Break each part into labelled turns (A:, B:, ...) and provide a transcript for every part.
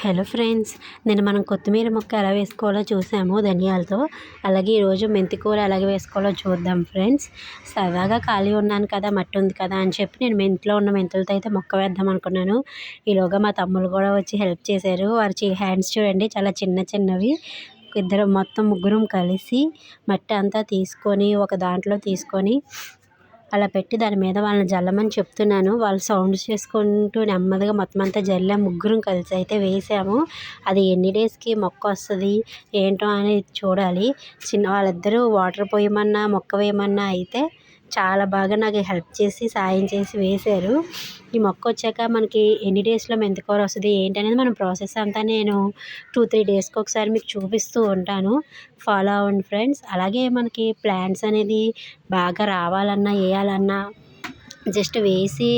A: Hello friends, నేను మనం కొత్తిమీర ముక్క ఎలా వేసుకోవాలో చూసాము ధనియాలతో. అలాగే ఈరోజు మెంతి కూర ఎలాగ వేసుకోవాలో చూద్దాం ఫ్రెండ్స్. సరదాగా ఖాళీ ఉన్నాను కదా, మట్టి ఉంది కదా అని చెప్పి నేను ఇంట్లో ఉన్న మెంతులతో అయితే మొక్క వేద్దాం అనుకున్నాను. ఈలోగా మా తమ్ముళ్ళు కూడా వచ్చి హెల్ప్ చేశారు. వారి హ్యాండ్స్ చూడండి, చాలా చిన్న చిన్నవి. మొత్తం ముగ్గురం కలిసి మట్టి అంతా తీసుకొని ఒక దాంట్లో తీసుకొని అలా పెట్టి దాని మీద వాళ్ళని జల్లమని చెప్తున్నాను. వాళ్ళు సౌండ్స్ చేసుకుంటూ నెమ్మదిగా మొత్తం అంతా జల్లాము. ముగ్గురం కలిసి అయితే వేసాము. అది ఎన్ని డేస్కి మొక్క వస్తుంది ఏంటో అనేది చూడాలి. వాళ్ళిద్దరూ వాటర్ పోయమన్నా మొక్క వేయమన్నా అయితే చాలా బాగా నాకు హెల్ప్ చేసి సాయం చేసి వేశారు. ఈ మొక్క వచ్చాక మనకి ఎన్ని డేస్లో మెంతికూర వస్తుంది ఏంటనేది మనం ప్రాసెస్ అంతా నేను 2-3 డేస్కి ఒకసారి మీకు చూపిస్తూ ఉంటాను. ఫాలో అవ్వండి ఫ్రెండ్స్. అలాగే మనకి ప్లాంట్స్ అనేది బాగా రావాలన్నా వేయాలన్నా జస్ట్ వేసి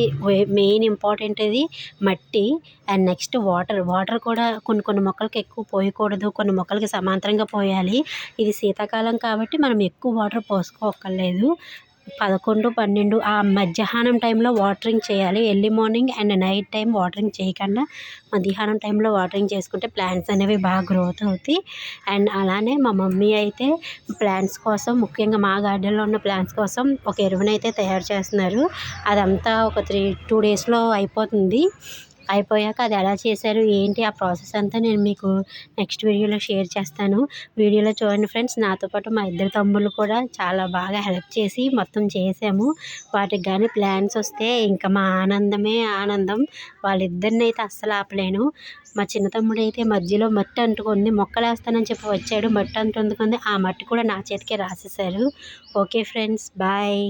A: మెయిన్ ఇంపార్టెంట్ అది మట్టి అండ్ నెక్స్ట్ వాటర్ కూడా కొన్ని మొక్కలకి ఎక్కువ పోయకూడదు, కొన్ని మొక్కలకి సమాంతరంగా పోయాలి. ఇది శీతాకాలం కాబట్టి మనం ఎక్కువ వాటర్ పోసుకోక్కర్లేదు. 11-12 ఆ మధ్యాహ్నం టైంలో వాటరింగ్ చేయాలి. Early morning and night time watering చేయకుండా మధ్యాహ్నం టైంలో వాటరింగ్ చేసుకుంటే ప్లాంట్స్ అనేవి బాగా గ్రోత్ అవుతాయి. అండ్ అలానే మా మమ్మీ అయితే ప్లాంట్స్ కోసం, ముఖ్యంగా మా గార్డెన్లో ఉన్న ప్లాంట్స్ కోసం ఒక ఎరువునైతే తయారు చేస్తున్నారు. అదంతా ఒక 2 డేస్లో అయిపోతుంది. అయిపోయాక అది ఎలా చేశారు ఏంటి ఆ ప్రాసెస్ అంతా నేను మీకు నెక్స్ట్ వీడియోలో షేర్ చేస్తాను. వీడియోలో చూడండి ఫ్రెండ్స్. నాతో పాటు మా ఇద్దరు తమ్ముళ్ళు కూడా చాలా బాగా హెల్ప్ చేసి మొత్తం చేసాము. వాటికి కానీ ప్లాన్స్ వస్తే ఇంకా మా ఆనందమే ఆనందం. వాళ్ళిద్దరిని అయితే అస్సలు ఆపలేను. మా చిన్న తమ్ముడు అయితే మధ్యలో మట్టి అంటుకుంది, మొక్కలు వేస్తానని చెప్పి వచ్చాడు, మట్టి అంటుకుంది. ఆ మట్టి కూడా నా చేతికే రాసేసారు. Okay friends, bye.